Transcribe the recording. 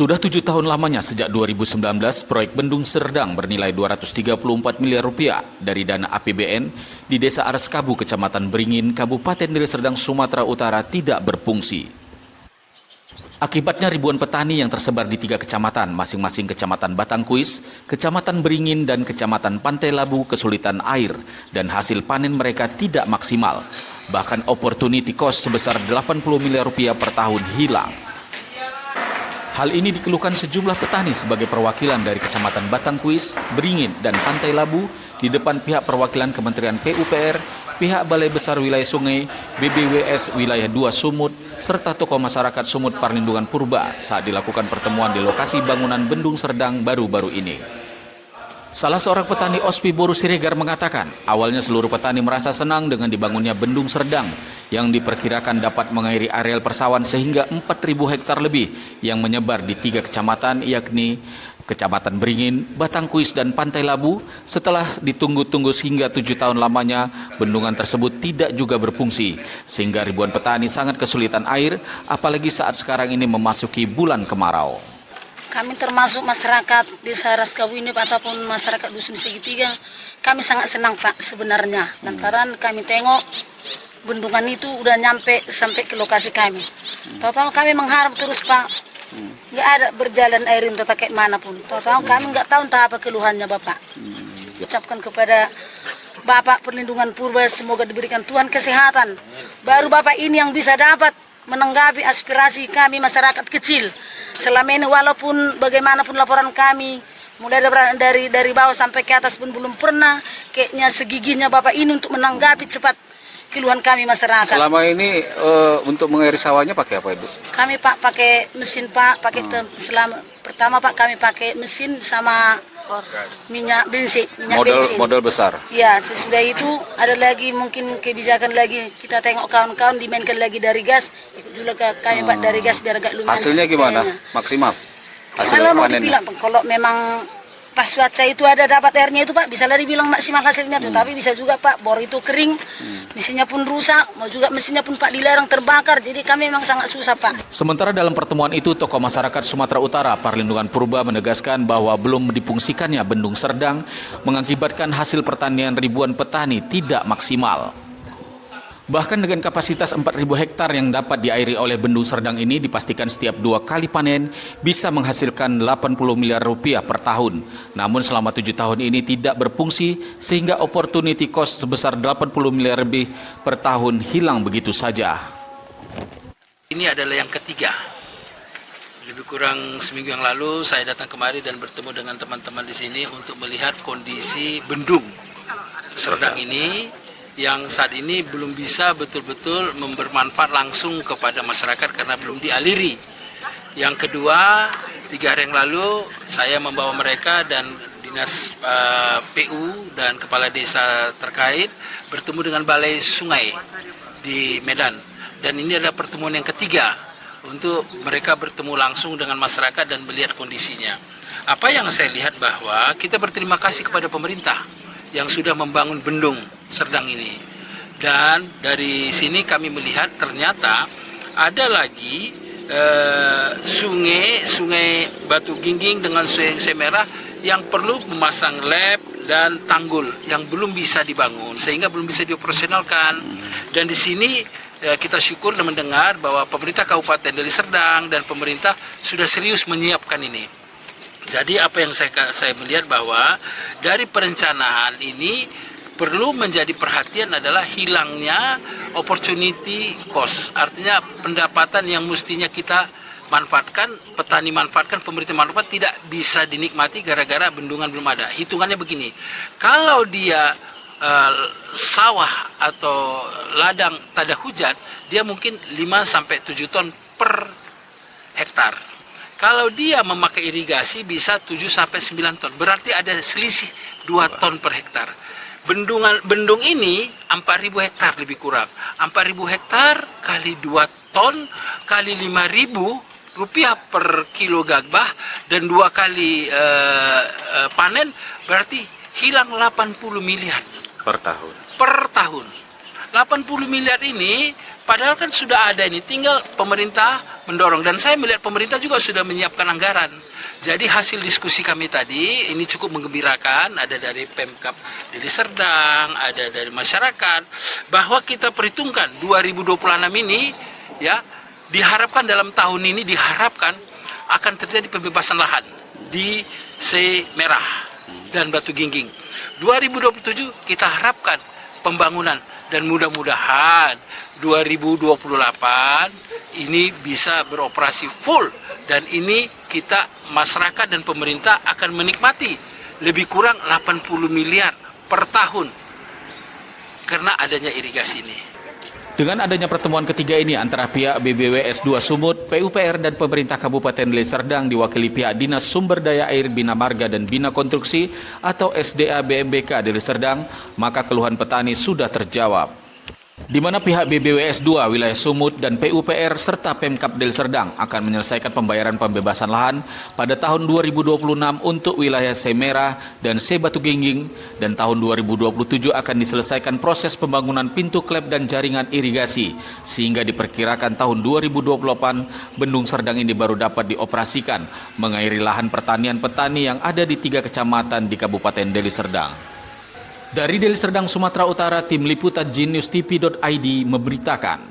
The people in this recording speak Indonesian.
Sudah 7 tahun lamanya sejak 2019, proyek Bendung Serdang bernilai 234 miliar rupiah dari dana APBN di Desa Areskabu, Kecamatan Beringin, Kabupaten Deli Serdang, Sumatera Utara tidak berfungsi. Akibatnya ribuan petani yang tersebar di 3 kecamatan, masing-masing Kecamatan Batangkuis, Kecamatan Beringin, dan Kecamatan Pantai Labu kesulitan air dan hasil panen mereka tidak maksimal. Bahkan opportunity cost sebesar 80 miliar rupiah per tahun hilang. Hal ini dikeluhkan sejumlah petani sebagai perwakilan dari Kecamatan Batangkuis, Beringin, dan Pantai Labu di depan pihak perwakilan Kementerian PUPR, pihak Balai Besar Wilayah Sungai, BBWS Wilayah 2 Sumut, serta tokoh masyarakat Sumut Parlindungan Purba saat dilakukan pertemuan di lokasi bangunan Bendung Serdang baru-baru ini. Salah seorang petani Ospi Boru Siregar mengatakan, awalnya seluruh petani merasa senang dengan dibangunnya Bendung Serdang yang diperkirakan dapat mengairi areal persawahan sehingga 4.000 hektar lebih yang menyebar di 3 kecamatan yakni Kecamatan Beringin, Batangkuis, dan Pantai Labu. Setelah ditunggu-tunggu hingga 7 tahun lamanya, bendungan tersebut tidak juga berfungsi sehingga ribuan petani sangat kesulitan air, apalagi saat sekarang ini memasuki bulan kemarau. Kami termasuk masyarakat Desa Areskabu ini Pak, ataupun masyarakat Dusun Segitiga, kami sangat senang Pak sebenarnya. Lantaran kami tengok bendungan itu udah nyampe sampai ke lokasi kami. Tahu-tahu kami mengharap terus Pak, nggak ada berjalan air entah kayak manapun. Tahu-tahu kami nggak tahu entah apa keluhannya Bapak. Ucapkan kepada Bapak Perlindungan Purba, semoga diberikan Tuhan kesehatan. Baru Bapak ini yang bisa dapat menanggapi aspirasi kami masyarakat kecil. Selama ini walaupun bagaimanapun laporan kami, mulai dari bawah sampai ke atas pun belum pernah kayaknya segigihnya Bapak ini untuk menanggapi cepat keluhan kami masyarakat. Selama ini untuk mengairi sawahnya pakai apa Ibu? Kami Pak pakai mesin Pak, pertama Pak kami pakai mesin sama minyak bensin. Modal besar. Ya, sesudah itu ada lagi mungkin kebijakan lagi, kita tengok kawan-kawan dimainkan lagi dari gas, ikut juga kami Pak dari gas biar agak lumayan. Hasilnya gimana? Maksimal? Hasil Kalau mau panennya? dibilang, kalau memang pas cuaca itu ada dapat airnya itu Pak, bisa lah dibilang maksimal hasilnya tuh. Tapi bisa juga Pak, bor itu kering, mesinnya pun rusak, mau juga mesinnya pun Pak dilarang terbakar. Jadi kami memang sangat susah Pak. Sementara dalam pertemuan itu, tokoh masyarakat Sumatera Utara Parlindungan Purba menegaskan bahwa belum difungsikannya Bendung Serdang mengakibatkan hasil pertanian ribuan petani tidak maksimal. Bahkan dengan kapasitas 4.000 hektar yang dapat diairi oleh Bendung Serdang ini dipastikan setiap 2 kali panen bisa menghasilkan 80 miliar rupiah per tahun. Namun selama 7 tahun ini tidak berfungsi sehingga opportunity cost sebesar 80 miliar lebih per tahun hilang begitu saja. Ini adalah yang ketiga. Lebih kurang seminggu yang lalu saya datang kemari dan bertemu dengan teman-teman di sini untuk melihat kondisi Bendung Serdang ini yang saat ini belum bisa betul-betul bermanfaat langsung kepada masyarakat karena belum dialiri. Yang kedua, 3 hari yang lalu saya membawa mereka dan dinas PU dan kepala desa terkait bertemu dengan Balai Sungai di Medan. Dan ini adalah pertemuan yang ketiga untuk mereka bertemu langsung dengan masyarakat dan melihat kondisinya. Apa yang saya lihat bahwa kita berterima kasih kepada pemerintah yang sudah membangun Bendung Serdang ini. Dan dari sini kami melihat ternyata ada lagi sungai Batu Gingging dengan Sungai Semerah yang perlu memasang lab dan tanggul yang belum bisa dibangun sehingga belum bisa dioperasionalkan. Dan di sini kita syukur dan mendengar bahwa pemerintah Kabupaten Deli Serdang dan pemerintah sudah serius menyiapkan ini. Jadi apa yang saya melihat bahwa dari perencanaan ini perlu menjadi perhatian adalah hilangnya opportunity cost. Artinya pendapatan yang mestinya kita manfaatkan, petani manfaatkan, pemerintah manfaatkan tidak bisa dinikmati gara-gara bendungan belum ada. Hitungannya begini, kalau dia sawah atau ladang tak ada hujan, dia mungkin 5-7 ton per hektar. Kalau dia memakai irigasi bisa 7-9 ton. Berarti ada selisih 2 ton per hektar. Bendung ini 4.000 hektar lebih kurang. 4.000 hektar kali 2 ton kali 5.000 rupiah per kilo gabah dan 2 kali panen berarti hilang 80 miliar. Per tahun. Per tahun. 80 miliar ini padahal kan sudah ada ini, tinggal pemerintah mendorong, dan saya melihat pemerintah juga sudah menyiapkan anggaran. Jadi hasil diskusi kami tadi ini cukup menggembirakan, ada dari Pemkab Deli Serdang, ada dari masyarakat, bahwa kita perhitungkan 2026 ini ya, diharapkan dalam tahun ini diharapkan akan terjadi pembebasan lahan di Semerah dan Batu Gingging. 2027 kita harapkan pembangunan, dan mudah-mudahan 2028 ini bisa beroperasi full, dan ini kita masyarakat dan pemerintah akan menikmati lebih kurang 80 miliar per tahun karena adanya irigasi ini. Dengan adanya pertemuan ketiga ini antara pihak BBWS 2 Sumut, PUPR dan pemerintah Kabupaten Deli Serdang diwakili pihak Dinas Sumber Daya Air Bina Marga dan Bina Konstruksi atau SDA BMBK Deli Serdang, maka keluhan petani sudah terjawab. Di mana pihak BBWS 2 wilayah Sumut dan PUPR serta Pemkab Deli Serdang akan menyelesaikan pembayaran pembebasan lahan pada tahun 2026 untuk wilayah Semerah dan Sebatu Gingging, dan tahun 2027 akan diselesaikan proses pembangunan pintu klep dan jaringan irigasi, sehingga diperkirakan tahun 2028 Bendung Serdang ini baru dapat dioperasikan mengairi lahan pertanian petani yang ada di 3 kecamatan di Kabupaten Deli Serdang. Dari Deli Serdang, Sumatera Utara, tim liputan geniustv.id memberitakan.